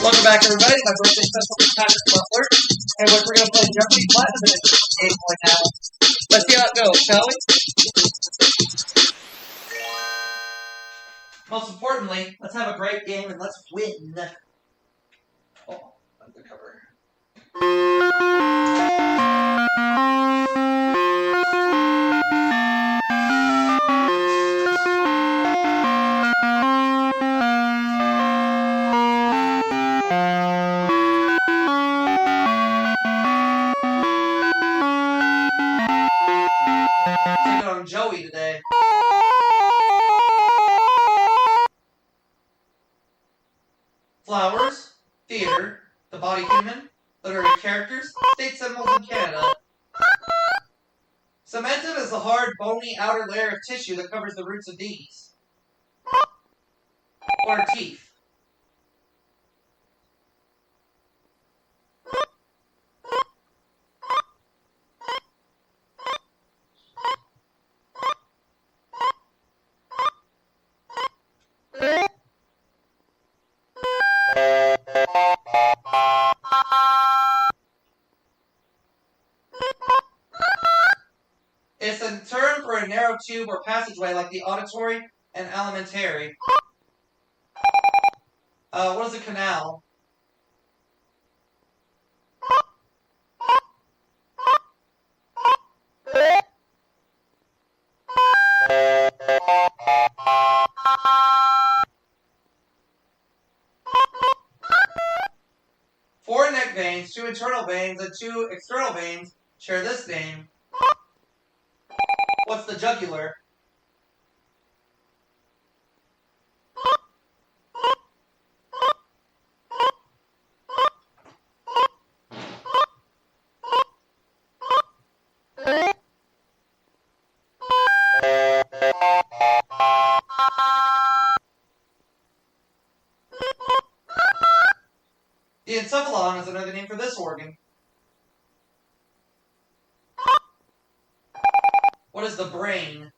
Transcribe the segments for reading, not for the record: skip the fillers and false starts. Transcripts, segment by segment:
Welcome back, everybody. My birthday special is Patrick Butler, and we're going to play Jeopardy Platinum Edition game right now. Let's see how it goes, shall we? Most importantly, let's have a great game and let's win. Oh, undercover. Taking on Joey today. Flowers, theater, the body human, literary characters, state symbols in Canada. Cementum is the hard, bony outer layer of tissue that covers the roots of these. Or teeth. It's a term for a narrow tube or passageway like the auditory and alimentary. What is a canal? Four neck veins, two internal veins, and two external veins share this name. What's the jugular? The encephalon is another name for this organ. What is the brain?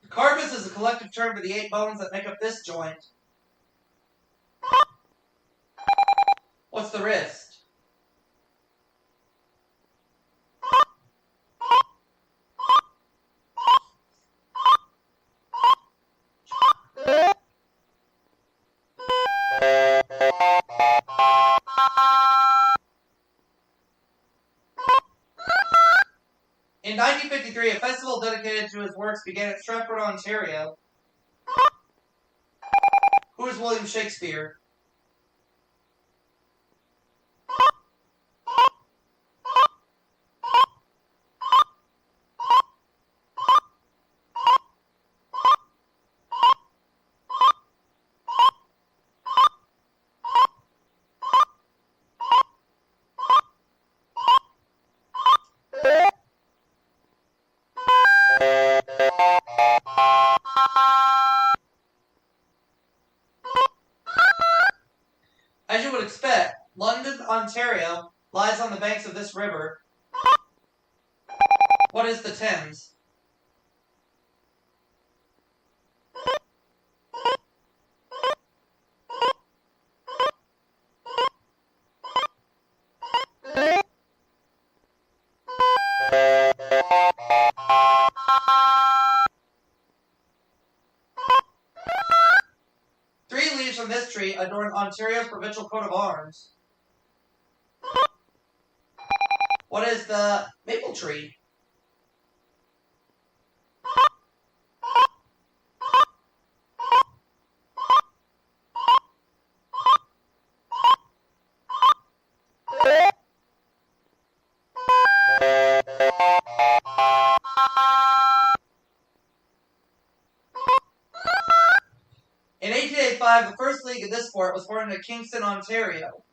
The carpus is a collective term for the 8 bones that make up this joint. What's the wrist? In 1953, a festival dedicated to his works began at Stratford, Ontario. Who is William Shakespeare? As you would expect, London, Ontario lies on the banks of this river. What is the Thames? Three leaves from this tree adorn Ontario's provincial coat of arms. What is the maple tree? In 1885, the first league of this sport was formed in Kingston, Ontario.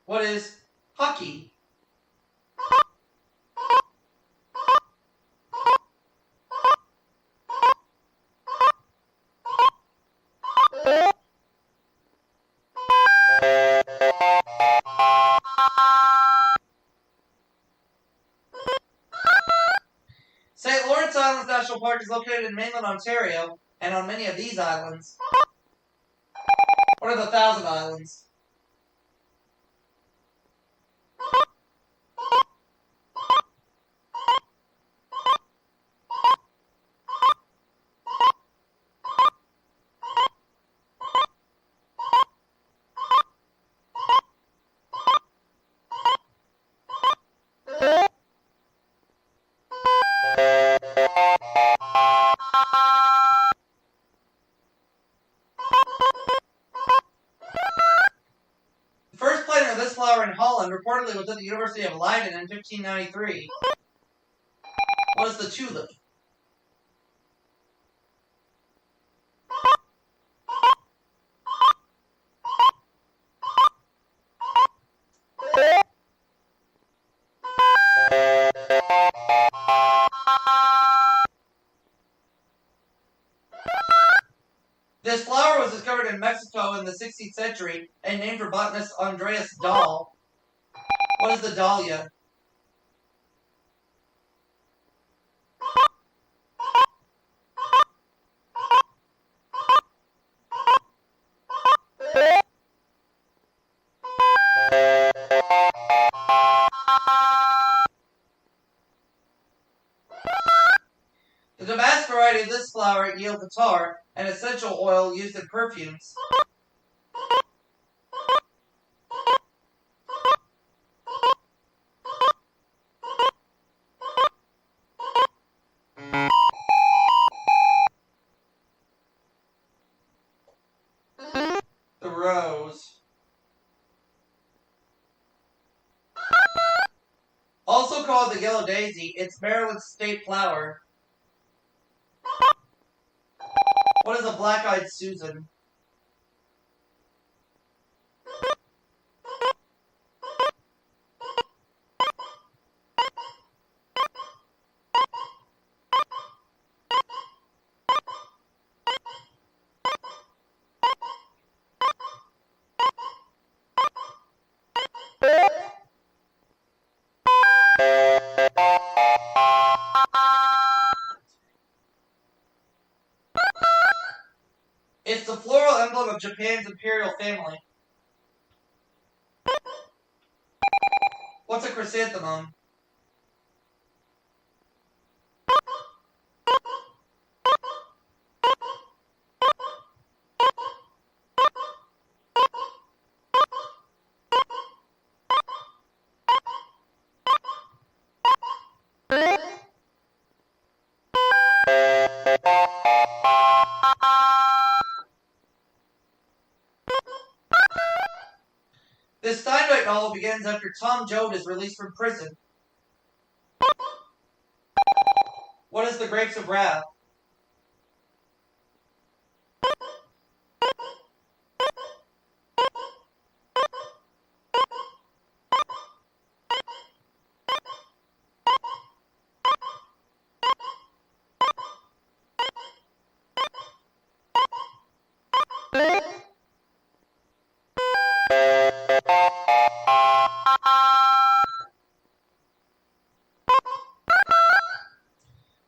What is hockey? St. Lawrence Islands National Park is located in mainland Ontario and on many of these islands. What are the Thousand Islands? The first planting of this flower in Holland reportedly was at the University of Leiden in 1593. What is the tulip? This flower was discovered in Mexico in the 16th century and named for botanist Andreas Dahl. What is the dahlia? The damask variety of this flower yields attar, an essential oil used in perfumes. The rose. Also called the yellow daisy, it's Maryland's state flower. What is a black-eyed Susan? It's the floral emblem of Japan's imperial family. What's a chrysanthemum? This Steinbeck novel begins after Tom Joad is released from prison. What is the Grapes of Wrath?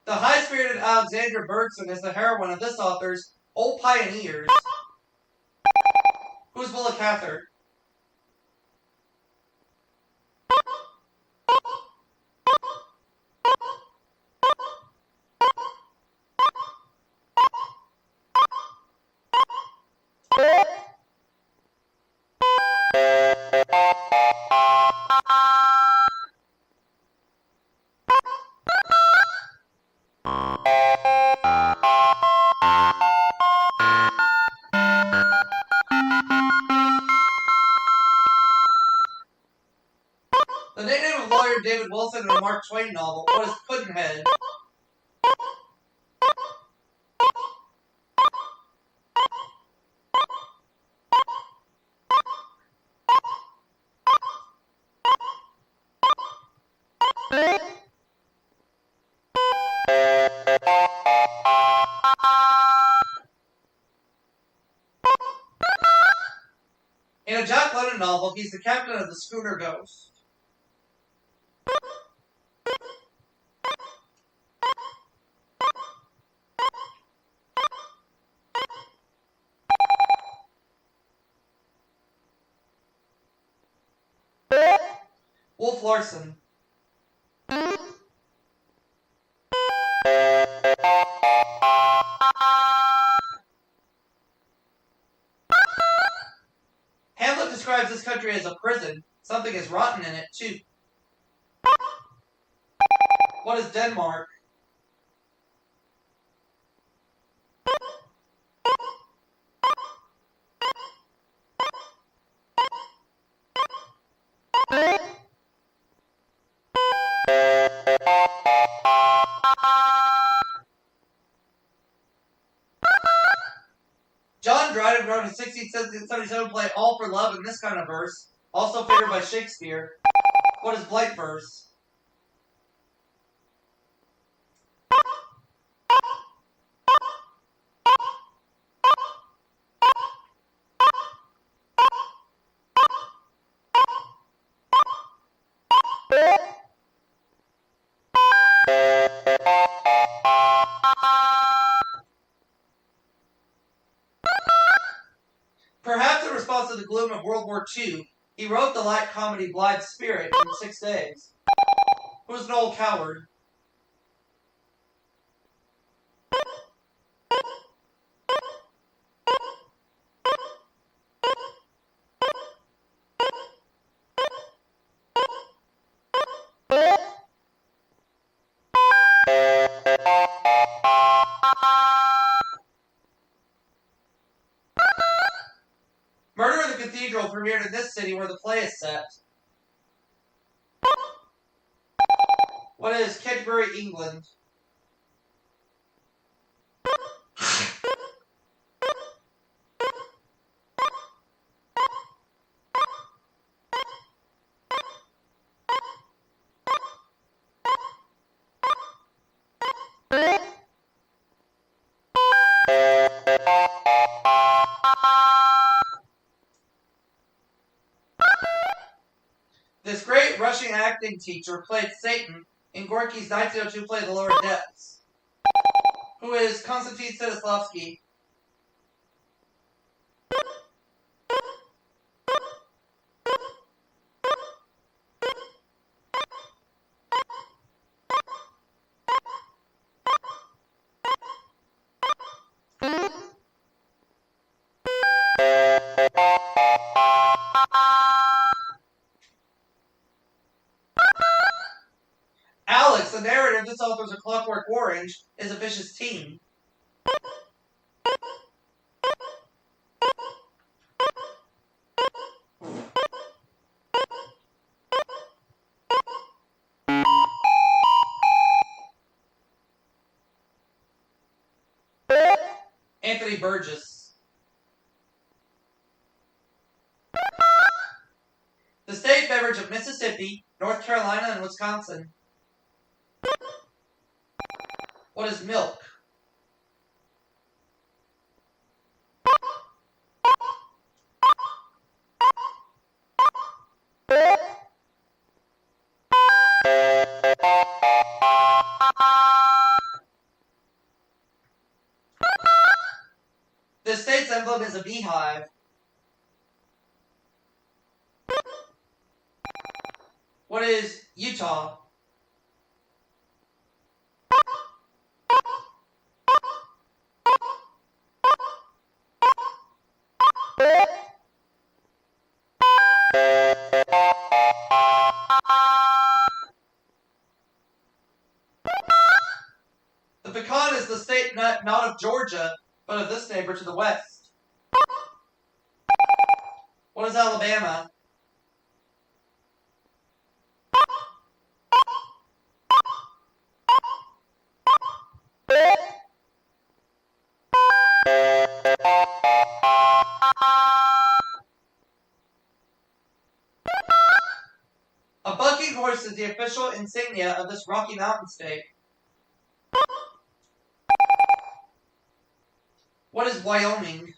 The high-spirited Alexandra Bergson is the heroine of this author's Old Pioneers. Who's Willa Cather? The nickname of lawyer David Wilson in a Mark Twain novel. What is Pudd'nhead? In a Jack London novel, he's the captain of the schooner Ghost. Wolf Larson. Hamlet describes this country as a prison. Something is rotten in it, too. What is Denmark? John Dryden wrote a 1677 play, All for Love, in this kind of verse, also favored by Shakespeare. What is blank verse? Perhaps in response to the gloom of World War II, he wrote the light comedy Blithe Spirit in 6 days. Who was Noel Coward? Murder in the Cathedral premiered in this city where the play is set. What is Canterbury, England? This great Russian acting teacher played Satan in Gorky's 1902 play The Lower Depths. Who is Konstantin Stanislavski? Alex, the narrator of this author's A Clockwork Orange, is a vicious teen. Anthony Burgess. The state beverage of Mississippi, North Carolina, and Wisconsin. What is milk? The state's emblem is a beehive. What is Utah? The pecan is the state nut not of Georgia, but of this neighbor to the west. What is Alabama? A bucking horse is the official insignia of this Rocky Mountain state. What is Wyoming?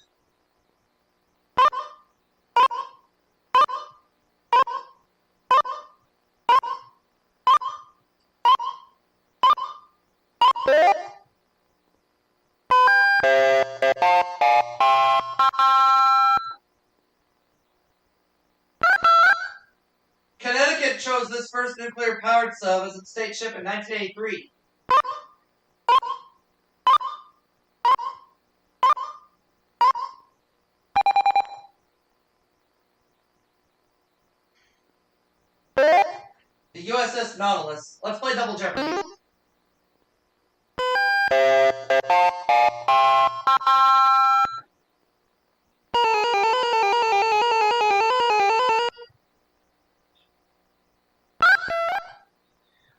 Connecticut chose this nuclear-powered sub as its state ship in 1983? The USS Nautilus. Let's play Double Jeopardy.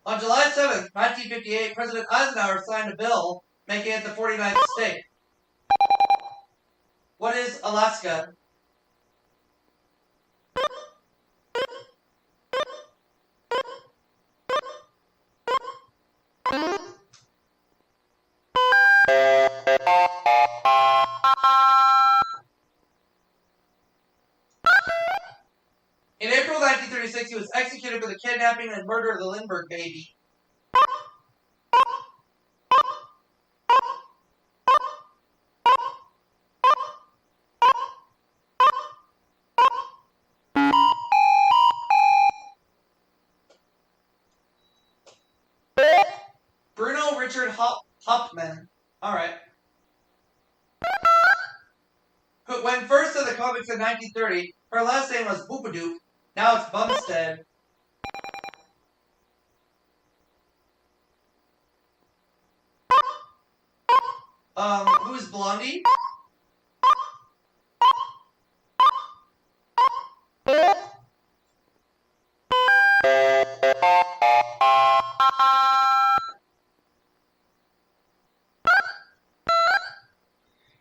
On July 7th, 1958, President Eisenhower signed a bill making it the 49th state. What is Alaska? In April 1936, he was executed for the kidnapping and murder of the Lindbergh baby. Bruno Richard Hauptmann. Alright. Who went first to the comics in 1930, her last name was Boopadoop. Now it's Bumstead. Who's Blondie?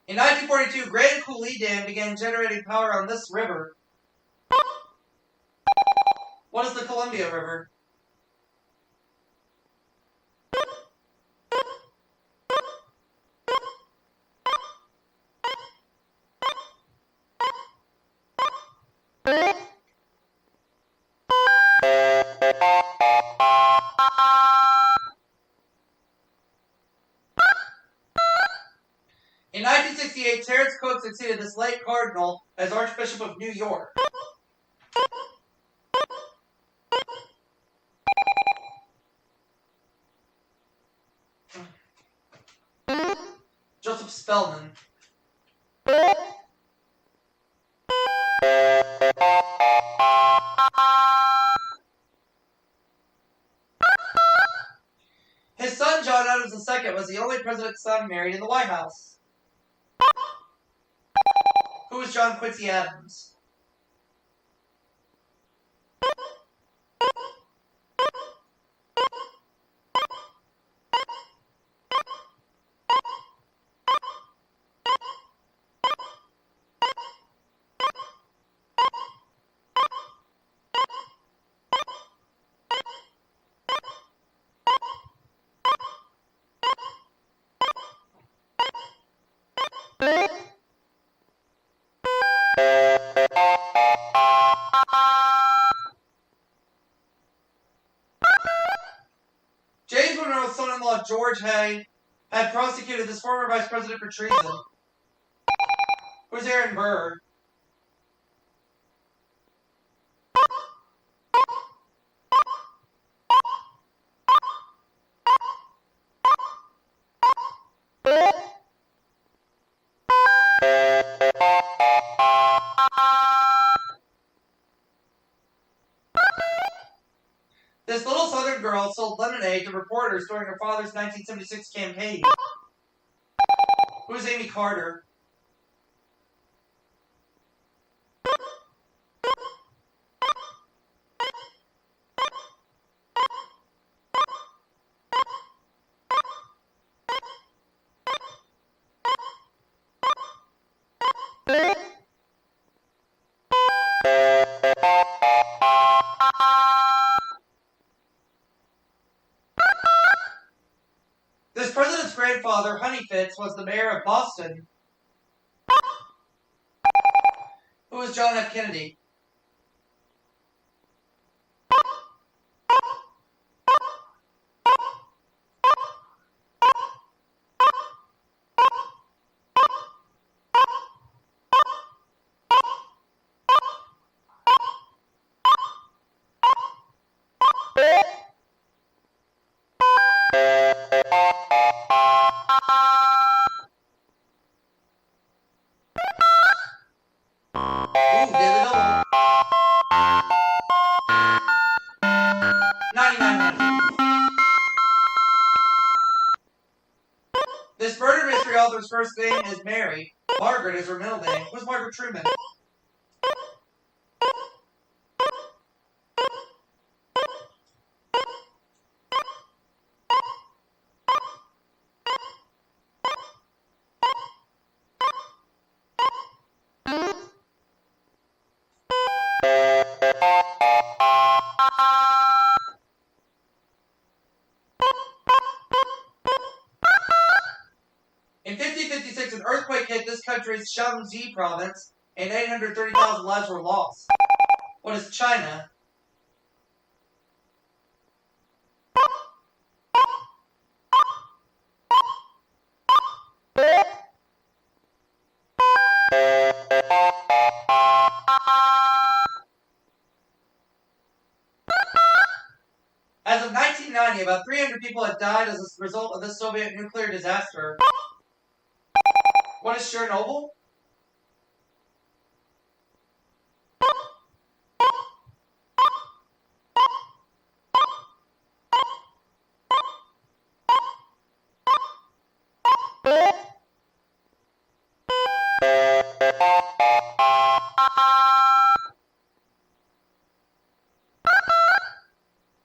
In 1942, Grand Coulee Dam began generating power on this river. What is the Columbia River? In 1968, Terence Cook succeeded this late cardinal as Archbishop of New York. Joseph Spellman. His son, John Adams II, was the only president's son married in the White House. Who was John Quincy Adams? James Monroe's son-in-law George Hay had prosecuted this former vice president for treason. Who's Aaron Burr? This little southern girl sold lemonade to reporters during her father's 1976 campaign. Who's Amy Carter? This president's grandfather, Honey Fitz, was the mayor of Boston. Who was John F. Kennedy? This murder mystery author's first name is Mary. Margaret is her middle name. Who's Margaret Truman? In 1556, an earthquake hit this country's Shaanxi province, and 830,000 lives were lost. What is China? As of 1990, about 300 people had died as a result of this Soviet nuclear disaster. What is Chernobyl?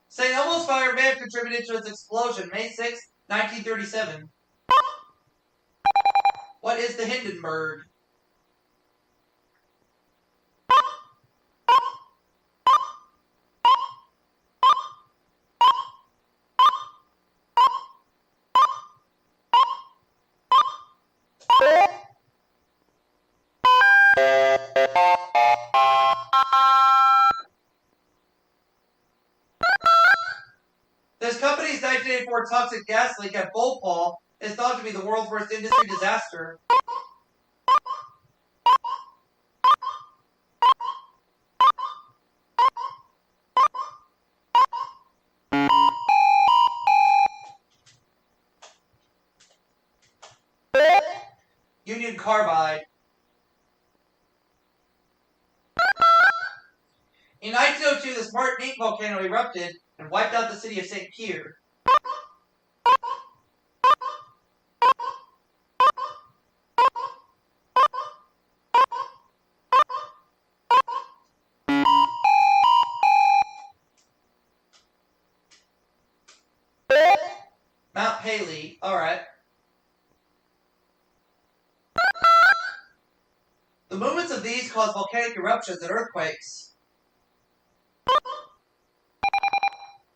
St. Elmo's fire may have contributed to its explosion, May 6, 1937. What is the Hindenburg? This company's 1984 toxic gas leak at Bhopal is thought to be the world's worst industry disaster. Union Carbide. In 1902, the Martinique volcano erupted and wiped out the city of St. Pierre. Mount Haley. Alright. The movements of these cause volcanic eruptions and earthquakes.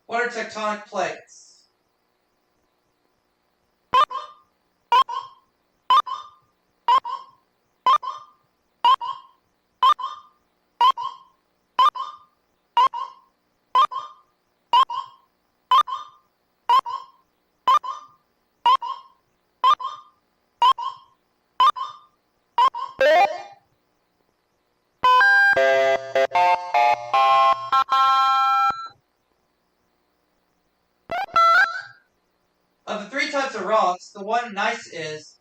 What are tectonic plates? Of the three types of rocks, the one gneiss is.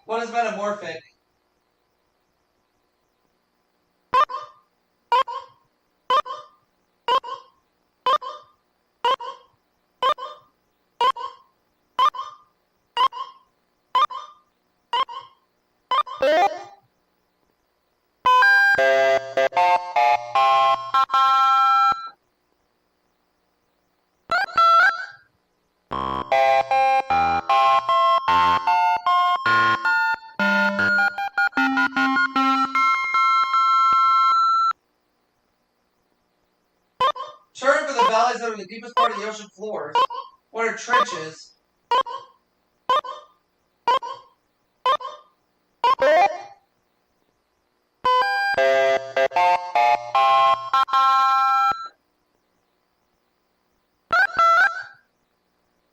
What is metamorphic? Term for the valleys that are the deepest part of the ocean floors. What are trenches?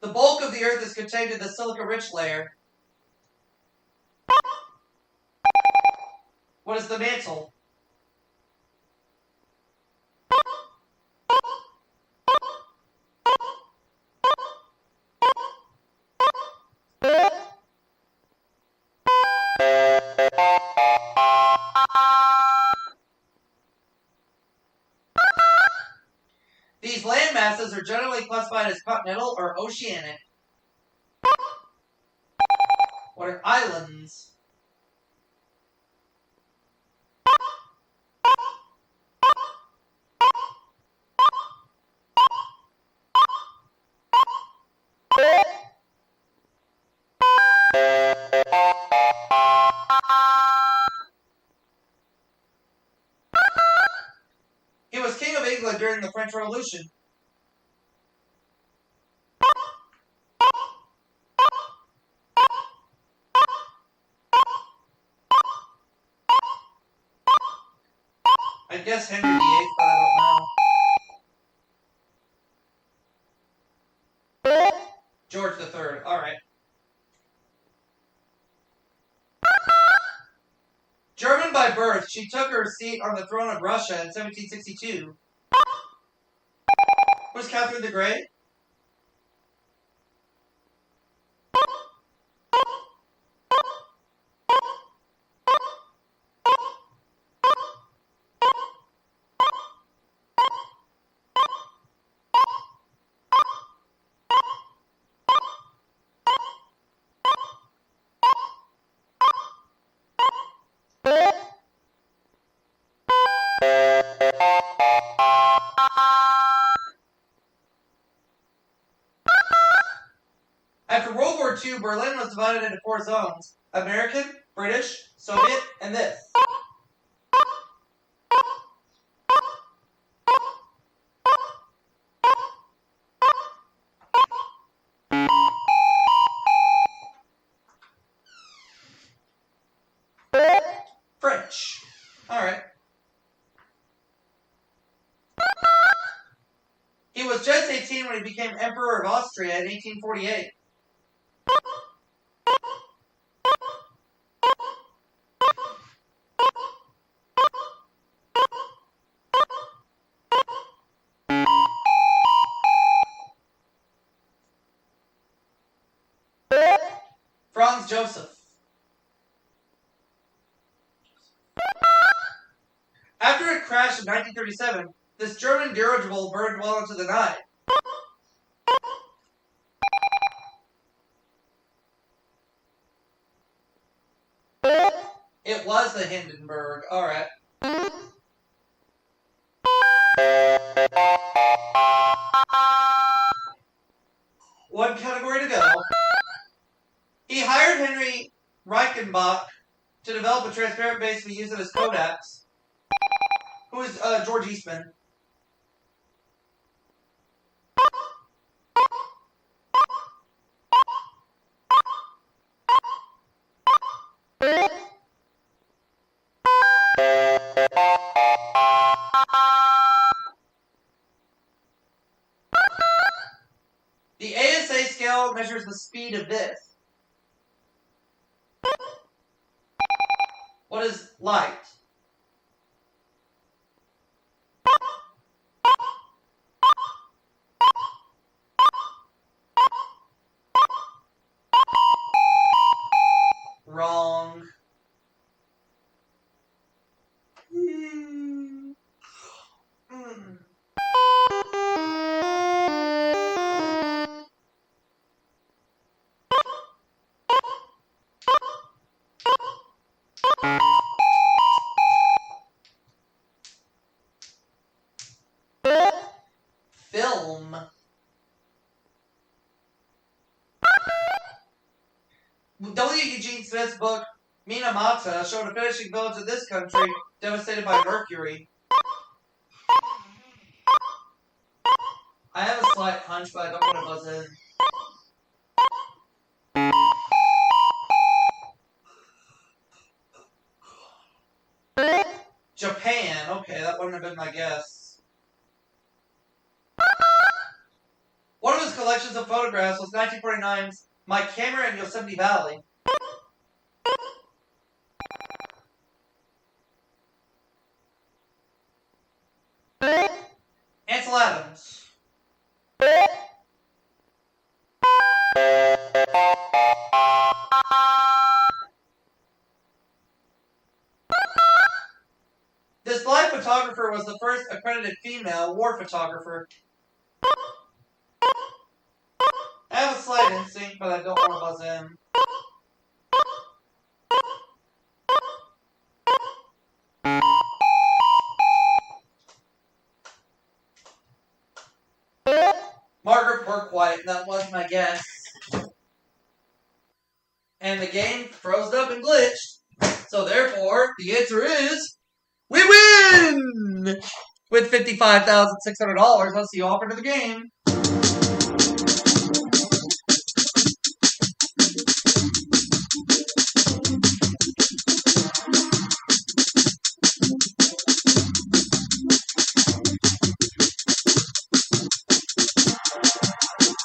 The bulk of the Earth is contained in the silica-rich layer. What is the mantle? These land masses are generally normally classified as continental or oceanic? What are islands? He was King of England during the French Revolution. I guess Henry VIII, but I don't know. George III. Alright. German by birth, she took her seat on the throne of Russia in 1762. Who's Catherine the Great? After World War II, Berlin was divided into 4 zones: American, British, Soviet, and this. French. Alright. He was just 18 when he became Emperor of Austria in 1848. Franz Joseph. After it crashed in 1937, this German dirigible burned well into the night. It was the Hindenburg. Alright. One category to go. He hired Henry Reichenbach to develop a transparent base to be used in his Kodaks. Who is George Eastman? The ASA scale measures the speed of this. What is light? Wrong. Film. W. Eugene Smith's book, Minamata, showed a finishing village in this country devastated by mercury. I have a slight hunch, but I don't want to buzz in. Japan. Okay, that wouldn't have been my guess. One of his collections of photographs was 1949's My Camera in Yosemite Valley. Ansel Adams. This live photographer was the first accredited female war photographer. that instinct, but I don't want to buzz in. Margaret Burkwhite, that was my guess. And the game froze up and glitched. So therefore, the answer is, we win! With $55,600, that's the offer to the game.